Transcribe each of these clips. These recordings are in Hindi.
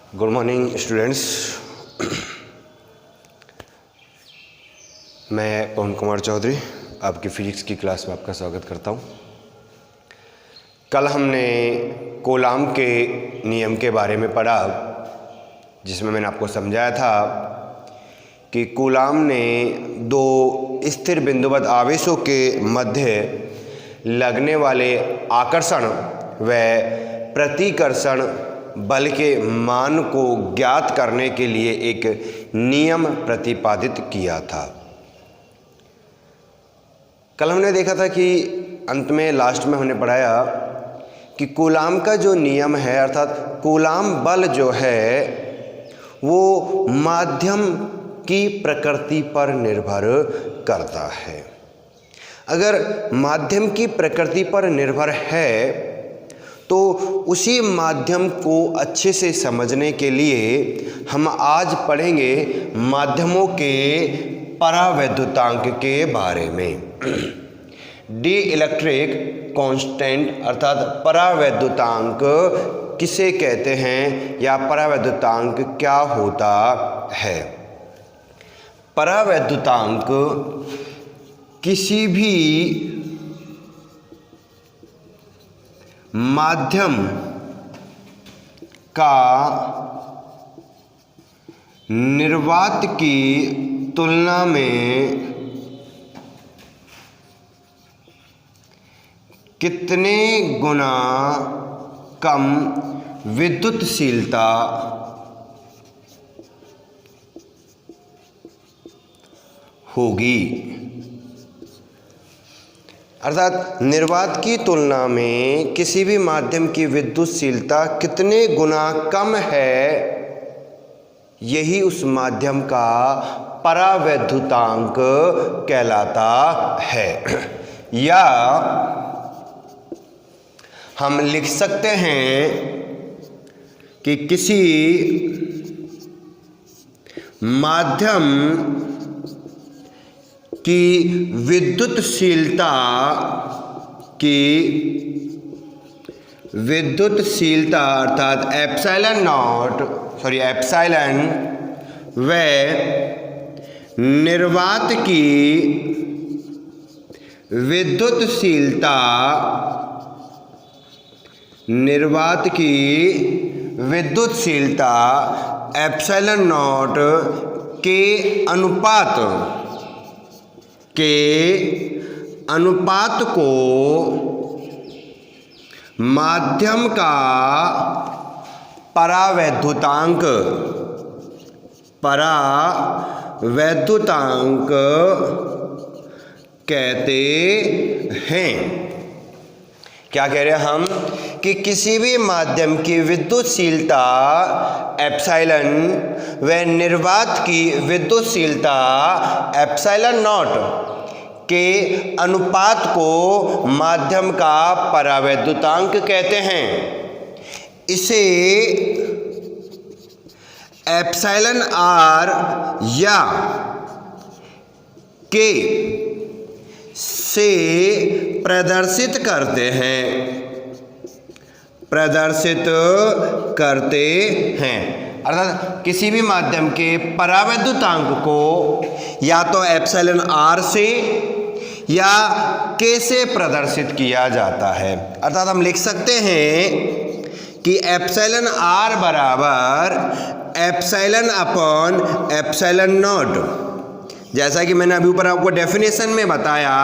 Good morning students. मैं पवन कुमार चौधरी आपकी फिजिक्स की क्लास में आपका स्वागत करता हूँ। कल हमने कूलाम के नियम के बारे में पढ़ा, जिसमें मैंने आपको समझाया था कि कूलाम ने दो स्थिर बिंदुवत आवेशों के मध्य लगने वाले आकर्षण व प्रतिकर्षण बल के मान को ज्ञात करने के लिए एक नियम प्रतिपादित किया था। कल हमने देखा था कि अंत में लास्ट में हमने पढ़ाया कि कूलाम का जो नियम है, अर्थात कूलाम बल जो है वो माध्यम की प्रकृति पर निर्भर करता है। अगर माध्यम की प्रकृति पर निर्भर है तो उसी माध्यम को अच्छे से समझने के लिए हम आज पढ़ेंगे माध्यमों के परावैद्युतांक के बारे में। डी इलेक्ट्रिक कांस्टेंट अर्थात परावैद्युतांक किसे कहते हैं या परावैद्युतांक क्या होता है। परावैद्युतांक किसी भी माध्यम का निर्वात की तुलना में कितने गुना कम विद्युतशीलता होगी, अर्थात निर्वात की तुलना में किसी भी माध्यम की विद्युतशीलता कितने गुना कम है, यही उस माध्यम का परावैद्युतांक कहलाता है। या हम लिख सकते हैं कि किसी माध्यम की विद्युतशीलता अर्थात एप्सिलॉन व निर्वात की विद्युतशीलता एप्सिलॉन नॉट के अनुपात को माध्यम का परावैद्युतांक कहते हैं। क्या कह रहे हैं हम कि किसी भी माध्यम की विद्युतशीलता एप्सिलॉन व निर्वात की विद्युतशीलता एप्सिलॉन नॉट के अनुपात को माध्यम का परावैद्युतांक कहते हैं। इसे एप्सिलॉन आर या के से प्रदर्शित करते हैं, अर्थात किसी भी माध्यम के परावैद्युतांक को या तो एप्सिलॉन आर से या के से प्रदर्शित किया जाता है। अर्थात हम लिख सकते हैं कि एप्सिलॉन आर बराबर एप्सिलॉन अपॉन एप्सिलॉन नॉट। जैसा कि मैंने अभी ऊपर आपको डेफिनेशन में बताया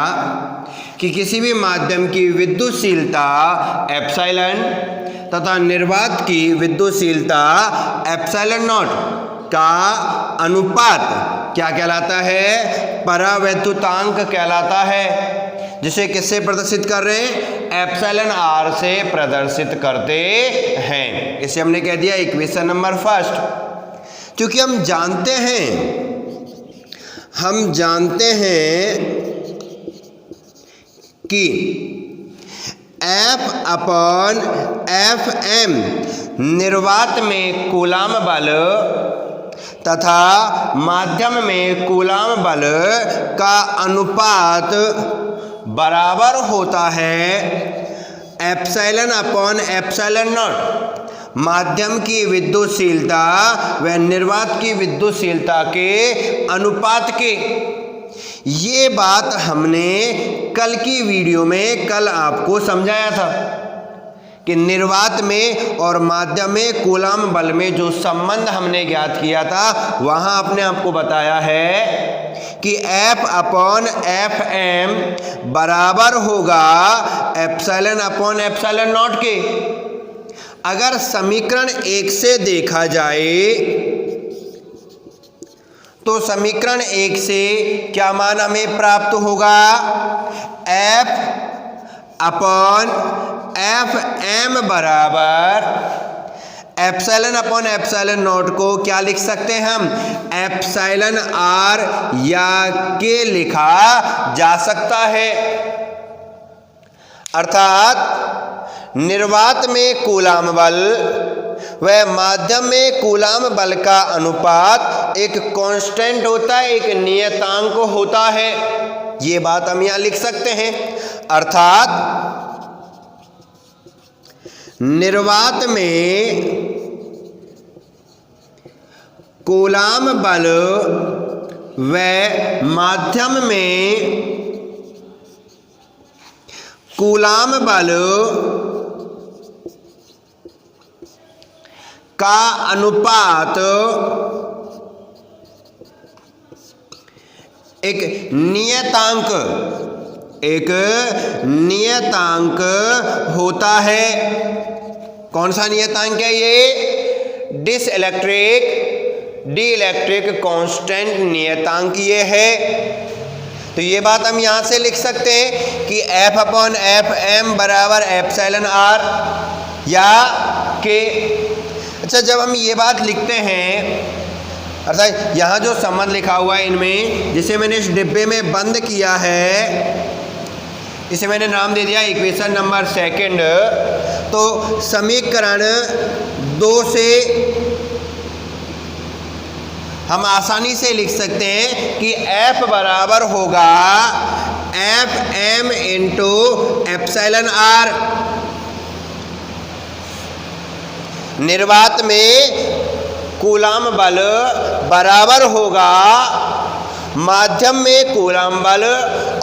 कि किसी भी माध्यम की विद्युतशीलता एप्सिलॉन तथा निर्वात की विद्युतशीलता एप्सिलॉन नॉट का अनुपात क्या कहलाता है? परावैद्युतांक कहलाता है, जिसे किससे प्रदर्शित कर रहे हैं? एप्सिलॉन आर से प्रदर्शित करते हैं। इसे हमने कह दिया इक्वेशन नंबर फर्स्ट। क्योंकि हम जानते हैं कि F अपॉन एफ एम निर्वात में कूलाम बल तथा माध्यम में कूलाम बल का अनुपात बराबर होता है एप्सिलॉन अपॉन एप्सिलॉन नॉट माध्यम की विद्युतशीलता व निर्वात की विद्युतशीलता के अनुपात के। ये बात हमने कल की वीडियो में कल आपको समझाया था कि निर्वात में और माध्यम में कूलाम बल में जो संबंध हमने ज्ञात किया था वहां आपने आपको बताया है कि F अपॉन एफ एम बराबर होगा एप्सिलॉन अपॉन एप्सिलॉन नॉट के। अगर समीकरण 1 से देखा जाए तो समीकरण 1 से क्या मान हमें प्राप्त होगा? F अपॉन एफ एम बराबर एप्सिलॉन अपॉन एप्सिलॉन नॉट को क्या लिख सकते हैं हम? एप्सिलॉन आर या के लिखा जा सकता है। अर्थात निर्वात में कूलाम बल व माध्यम में कूलाम बल का अनुपात एक कांस्टेंट होता है, एक नियतांक होता है। ये बात हम यहां लिख सकते हैं। अर्थात निर्वात में कूलाम बल व माध्यम में कूलाम बल का अनुपात एक नियतांक होता है। कौन सा नियतांक है ये? डिइलेक्ट्रिक कांस्टेंट नियतांक ये है। तो ये बात हम यहां से लिख सकते हैं कि F अपॉन एफ एम बराबर एप्सिलॉन आर या के। अच्छा, जब हम ये बात लिखते हैं, अर्थात यहाँ जो संबंध लिखा हुआ है इनमें, जिसे मैंने इस डिब्बे में बंद किया है, इसे मैंने नाम दे दिया इक्वेशन नंबर 2। तो समीकरण 2 से हम आसानी से लिख सकते हैं कि F बराबर होगा f m into epsilon r. निर्वात में कूलाम बल बराबर होगा माध्यम में कूलाम बल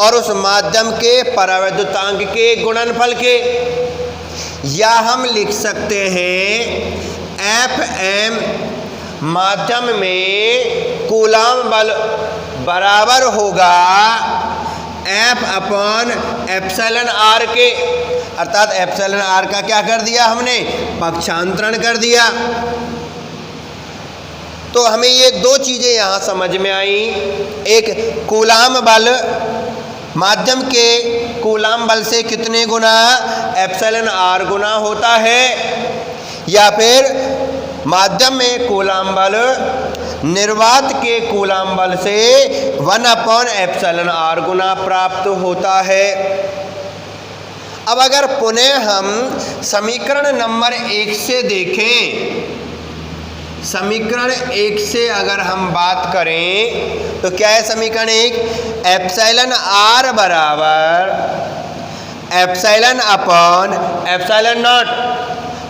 और उस माध्यम के परावैद्युतांक के गुणनफल के। या हम लिख सकते हैं एफ एम माध्यम में कूलाम बल बराबर होगा F अपॉन एप्सिलॉन आर के। अर्थात एप्सिलॉन आर का क्या कर दिया हमने? पक्षांतरण कर दिया। तो हमें ये दो चीजें यहां समझ में आई। एक, कूलाम बल माध्यम के कूलाम बल से कितने गुना? एप्सिलॉन आर गुना होता है। या फिर माध्यम में कूलाम बल निर्वात के कूलाम बल से 1 अपॉन एप्सिलॉन आर गुना प्राप्त होता है। अब अगर पुनः हम समीकरण नंबर 1 से देखें, समीकरण 1 से अगर हम बात करें तो क्या है समीकरण 1? एप्सिलॉन आर बराबर एप्सिलॉन अपॉन एप्सिलॉन नॉट।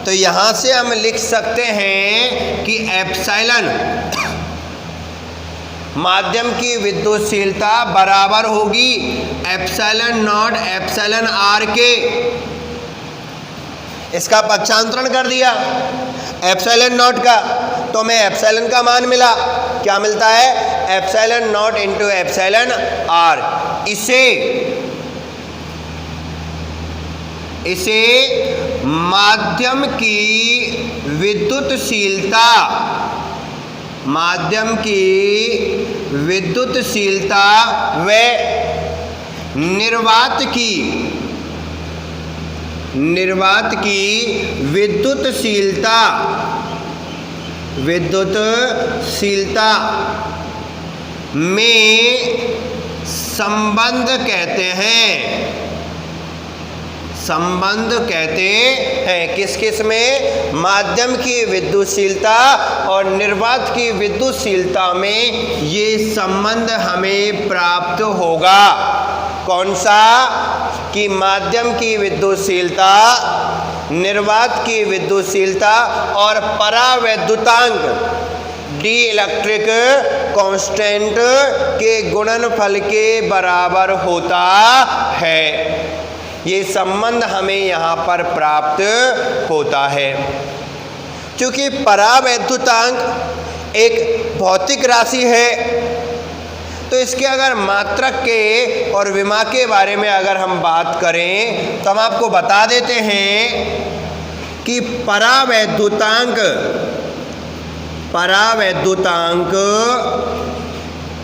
तो यहां से हम लिख सकते हैं कि एप्सिलॉन माध्यम की विद्युतशीलता बराबर होगी एप्सिलॉन नॉट एप्सिलॉन आर के। इसका पक्षांतरण कर दिया एप्सिलॉन नॉट का, तो हमें एप्सिलॉन का मान मिला। क्या मिलता है? Epsilon naught into epsilon r. इसे माध्यम की विद्युतशीलता व निर्वात की विद्युतशीलता में संबंध कहते हैं। किस किस में? माध्यम की विद्युतशीलता और निर्वात की विद्युतशीलता में ये संबंध हमें प्राप्त होगा। कौन सा? कि माध्यम की विद्युतशीलता, निर्वात की विद्युतशीलता और परावैद्युतांक डी इलेक्ट्रिक कांस्टेंट के गुणनफल के बराबर होता है। ये संबंध हमें यहाँ पर प्राप्त होता है। क्योंकि परावैद्युतांक एक भौतिक राशि है, तो इसके अगर मात्रक के और विमा के बारे में अगर हम बात करें तो हम आपको बता देते हैं कि परावैद्युतांक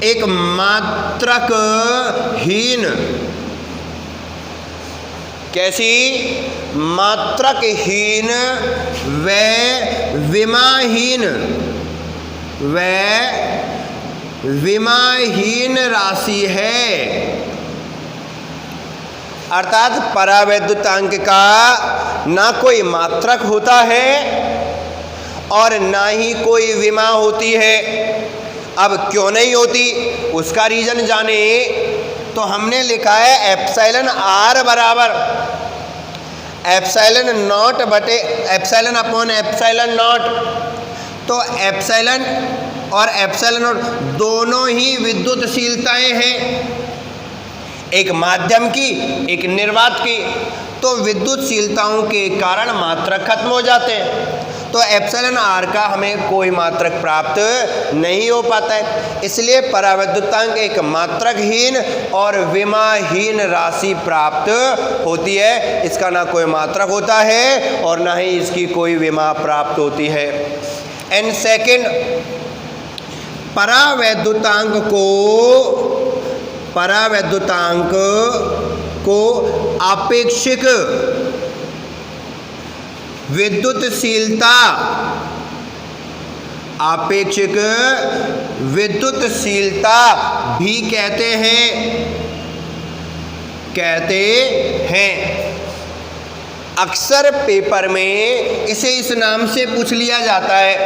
एक मात्रकहीन, कैसी? मात्रकहीन व विमाहीन राशि है। अर्थात परावैद्युतांक का ना कोई मात्रक होता है और ना ही कोई विमा होती है। अब क्यों नहीं होती उसका रीजन जाने तो हमने लिखा है एप्सिलॉन आर बराबर एप्सिलॉन नॉट बटे एप्सिलॉन अपॉन एप्सिलॉन नॉट। तो एप्सिलॉन और एप्सिलॉन नॉट दोनों ही विद्युतशीलताएं हैं, एक माध्यम की एक निर्वात की। तो विद्युतशीलताओं के कारण मात्रक खत्म हो जाते हैं, तो एप्सिलॉन आर का हमें कोई मात्रक प्राप्त नहीं हो पाता है। इसलिए परावैद्युतांक एक मात्रकहीन और विमाहीन राशि प्राप्त होती है। इसका ना कोई मात्रक होता है और ना ही इसकी कोई विमा प्राप्त होती है। एंड सेकंड, परावैद्युतांक को आपेक्षिक विद्युतशीलता भी कहते हैं। अक्सर पेपर में इसे इस नाम से पूछ लिया जाता है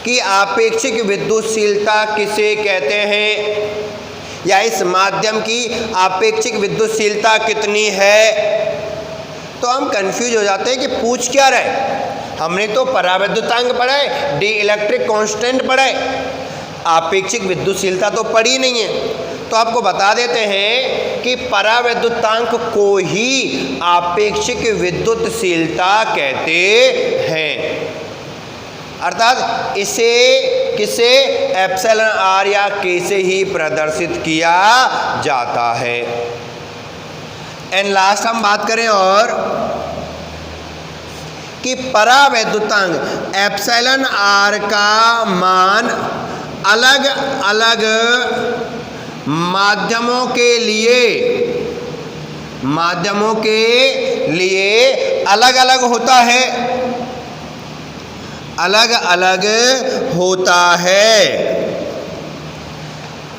कि आपेक्षिक विद्युतशीलता किसे कहते हैं, या इस माध्यम की आपेक्षिक विद्युतशीलता कितनी है। तो हम कंफ्यूज हो जाते हैं कि पूछ क्या रहे। हमने तो परावैद्युतांक पढ़ा है, डी इलेक्ट्रिक कांस्टेंट पढ़ा है, आपेक्षिक विद्युतशीलता तो पढ़ी नहीं है। तो आपको बता देते हैं कि परावैद्युतांक को ही आपेक्षिक विद्युतशीलता कहते हैं। अर्थात इसे किसे एप्सिलॉन आर या के से ही प्रदर्शित किया जाता है। एंड लास्ट हम बात करें और कि परावैद्युतांक एप्सिलॉन आर का मान अलग अलग माध्यमों के लिए अलग अलग होता है।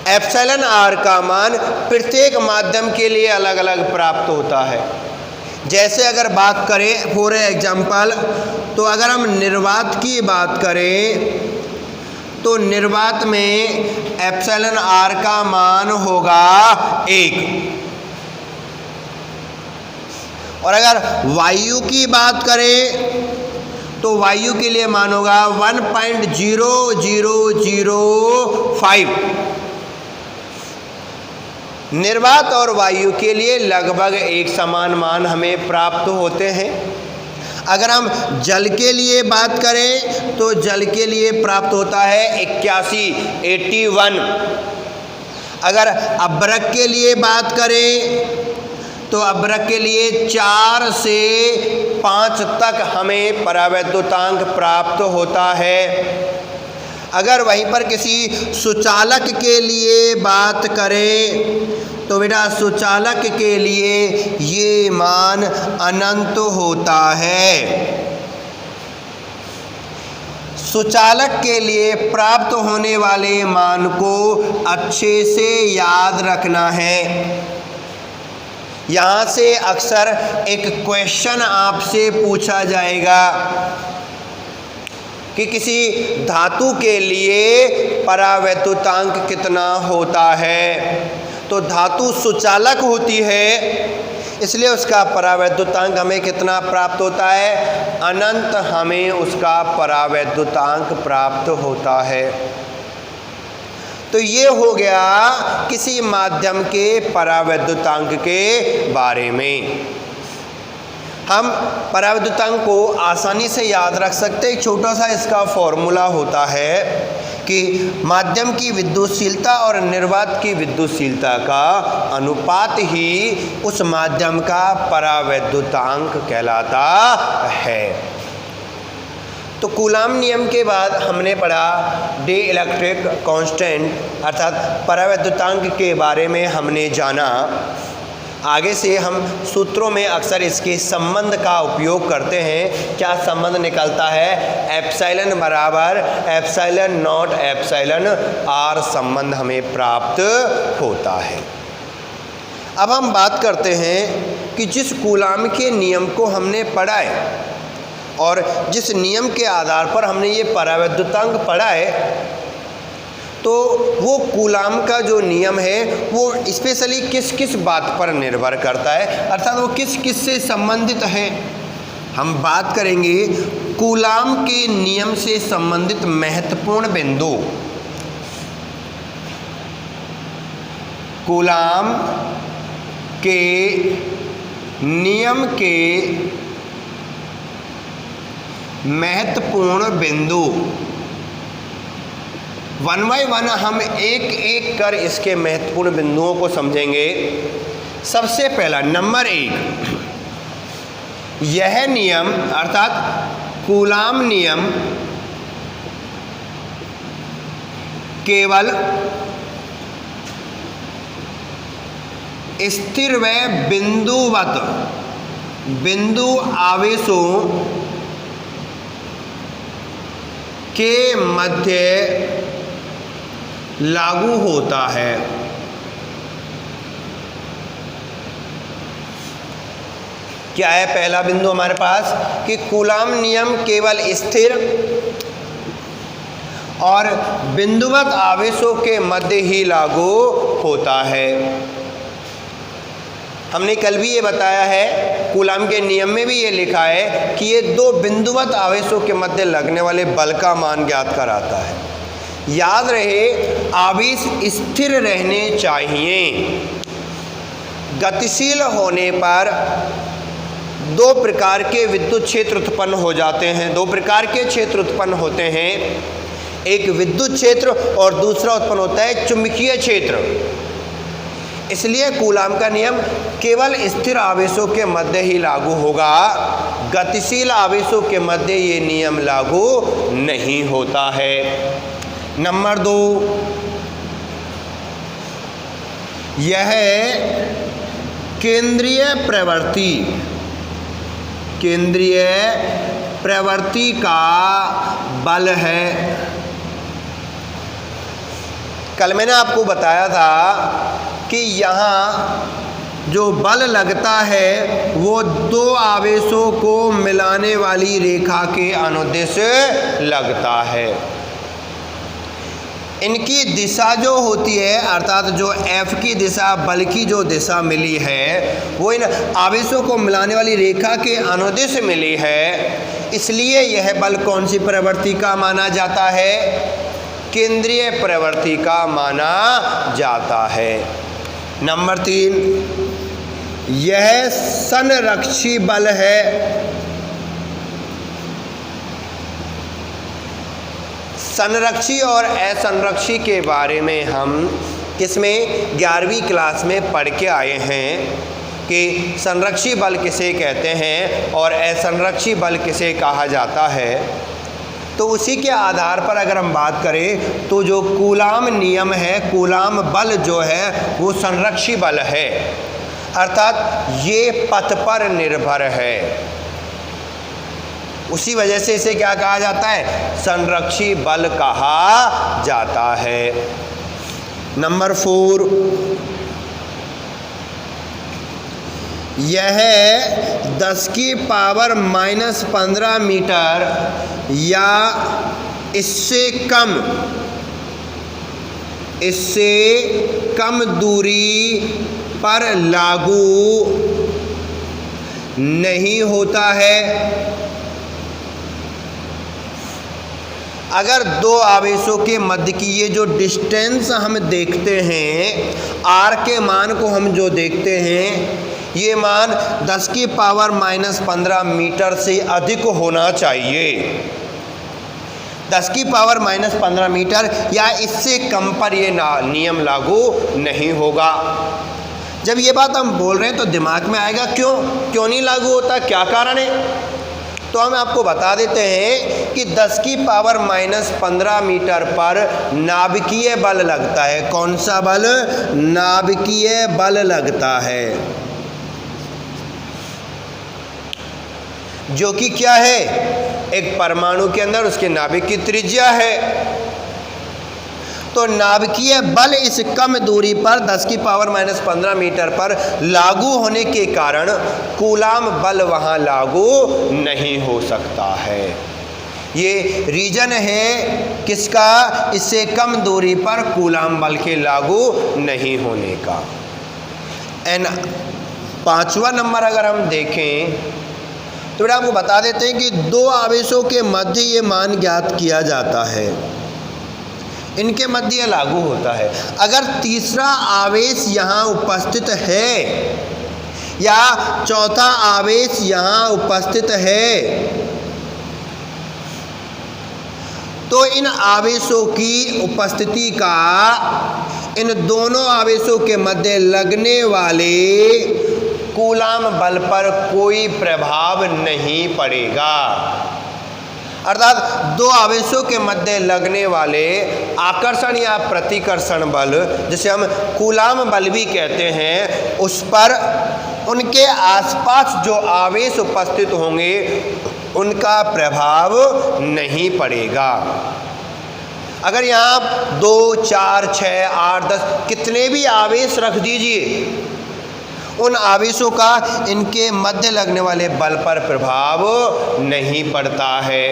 एप्सिलॉन आर का मान प्रत्येक माध्यम के लिए अलग अलग प्राप्त होता है। जैसे अगर बात करें फॉर एग्जाम्पल, तो अगर हम निर्वात की बात करें तो निर्वात में एप्सिलॉन आर का मान होगा 1, और अगर वायु की बात करें तो वायु के लिए मान होगा 1.0005। निर्वात और वायु के लिए लगभग एक समान मान हमें प्राप्त होते हैं। अगर हम जल के लिए बात करें तो जल के लिए प्राप्त होता है 81। अगर अभ्रक के लिए बात करें तो अभ्रक के लिए 4 से 5 तक हमें परावैद्युतांक प्राप्त होता है। अगर वहीं पर किसी सुचालक के लिए बात करें तो बेटा सुचालक के लिए ये मान अनंत होता है। सुचालक के लिए प्राप्त होने वाले मान को अच्छे से याद रखना है। यहाँ से अक्सर एक क्वेश्चन आपसे पूछा जाएगा कि किसी धातु के लिए परावैद्युतांक कितना होता है। तो धातु सुचालक होती है, इसलिए उसका परावैद्युतांक हमें कितना प्राप्त होता है, अनंत हमें उसका परावैद्युतांक प्राप्त होता है। तो ये हो गया किसी माध्यम के परावैद्युतांक के बारे में। हम परावैद्युतांक को आसानी से याद रख सकते हैं। एक छोटा सा इसका फॉर्मूला होता है कि माध्यम की विद्युतशीलता और निर्वात की विद्युतशीलता का अनुपात ही उस माध्यम का परावैद्युतांक कहलाता है। तो कूलाम नियम के बाद हमने पढ़ा डे इलेक्ट्रिक कांस्टेंट अर्थात परावैद्युतांक के बारे में हमने जाना। आगे से हम सूत्रों में अक्सर इसके संबंध का उपयोग करते हैं। क्या संबंध निकलता है, एप्सिलॉन बराबर एप्सिलॉन नॉट एप्सिलॉन आर संबंध हमें प्राप्त होता है। अब हम बात करते हैं कि जिस कूलाम के नियम को हमने पढ़ा है और जिस नियम के आधार पर हमने ये परावैद्युतांक पढ़ा है, तो वो कूलाम का जो नियम है वो स्पेशली किस किस बात पर निर्भर करता है, अर्थात वो किस किस से संबंधित है। हम बात करेंगे कूलाम के नियम से संबंधित महत्वपूर्ण बिंदु। कूलाम के नियम के महत्वपूर्ण बिंदु, वन बाय वन हम एक एक कर इसके महत्वपूर्ण बिंदुओं को समझेंगे। सबसे पहला नंबर 1, यह नियम अर्थात कूलाम नियम केवल स्थिर व बिंदु आवेशों के मध्य लागू होता है। क्या है पहला बिंदु हमारे पास कि कूलाम नियम केवल स्थिर और बिंदुवत आवेशों के मध्य ही लागू होता है। हमने कल भी ये बताया है, कूलाम के नियम में भी ये लिखा है कि ये दो बिंदुवत आवेशों के मध्य लगने वाले बल का मान ज्ञात कराता है। याद रहे, आवेश स्थिर रहने चाहिए। गतिशील होने पर दो प्रकार के विद्युत क्षेत्र उत्पन्न हो जाते हैं, दो प्रकार के क्षेत्र उत्पन्न होते हैं। एक विद्युत क्षेत्र और दूसरा उत्पन्न होता है चुंबकीय क्षेत्र। इसलिए कूलाम का नियम केवल स्थिर आवेशों के मध्य ही लागू होगा, गतिशील आवेशों के मध्य ये नियम लागू नहीं होता है। नंबर 2, यह केंद्रीय प्रवृत्ति का बल है। कल मैंने आपको बताया था कि यहाँ जो बल लगता है वो दो आवेशों को मिलाने वाली रेखा के अनुदिश लगता है। इनकी दिशा जो होती है अर्थात जो F की दिशा, बल की जो दिशा मिली है वो इन आवेशों को मिलाने वाली रेखा के अनुदिश मिली है। इसलिए यह बल कौन सी प्रवृत्ति का माना जाता है, केंद्रीय प्रवृत्ति का माना जाता है। नंबर 3, यह संरक्षी बल है। संरक्षी और असंरक्षी के बारे में हम किसमें 11वीं क्लास में पढ़ के आए हैं कि संरक्षी बल किसे कहते हैं और असंरक्षी बल किसे कहा जाता है। तो उसी के आधार पर अगर हम बात करें तो जो कूलाम नियम है, कूलाम बल जो है वो संरक्षी बल है, अर्थात ये पथ पर निर्भर है। उसी वजह से इसे क्या कहा जाता है, संरक्षी बल कहा जाता है। नंबर 4, यह 10 की पावर -15 मीटर या इससे कम दूरी पर लागू नहीं होता है। अगर दो आवेशों के मध्य की ये जो डिस्टेंस हम देखते हैं, r के मान को हम जो देखते हैं, ये मान 10 की पावर -15 मीटर से अधिक होना चाहिए। 10 की पावर -15 मीटर या इससे कम पर ये नियम लागू नहीं होगा। जब ये बात हम बोल रहे हैं तो दिमाग में आएगा क्यों नहीं लागू होता, क्या कारण है? तो हम आपको बता देते हैं कि 10 की पावर -15 मीटर पर नाभिकीय बल लगता है। कौन सा बल? नाभिकीय बल लगता है, जो कि क्या है? एक परमाणु के अंदर उसके नाभिक की त्रिज्या है। तो नाभिकीय बल इस कम दूरी पर 10 की पावर -15 मीटर पर लागू होने के कारण कूलाम बल वहां लागू नहीं हो सकता है। ये रीजन है किसका? इससे कम दूरी पर कूलाम बल के लागू नहीं होने का। एंड 5वां नंबर अगर हम देखें तो बेटा आपको बता देते हैं कि दो आवेशों के मध्य ये मान ज्ञात किया जाता है, इनके मध्य यह लागू होता है। अगर तीसरा आवेश यहाँ उपस्थित है या चौथा आवेश यहाँ उपस्थित है तो इन आवेशों की उपस्थिति का इन दोनों आवेशों के मध्य लगने वाले कूलाम बल पर कोई प्रभाव नहीं पड़ेगा। अर्थात दो आवेशों के मध्य लगने वाले आकर्षण या प्रतिकर्षण बल, जिसे हम कूलाम बल भी कहते हैं, उस पर उनके आसपास जो आवेश उपस्थित होंगे उनका प्रभाव नहीं पड़ेगा। अगर यहाँ 2, 4, 6, 8, 10 कितने भी आवेश रख दीजिए, उन आवेशों का इनके मध्य लगने वाले बल पर प्रभाव नहीं पड़ता है।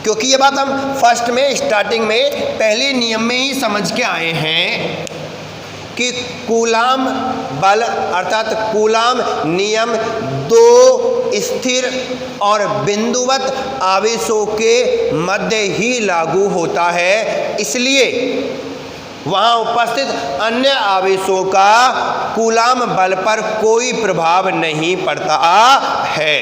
क्योंकि ये बात हम फर्स्ट में स्टार्टिंग में पहले नियम में ही समझ के आए हैं कि कूलाम बल अर्थात कूलाम नियम दो स्थिर और बिंदुवत आवेशों के मध्य ही लागू होता है। इसलिए वहाँ उपस्थित अन्य आवेशों का कूलाम बल पर कोई प्रभाव नहीं पड़ता है।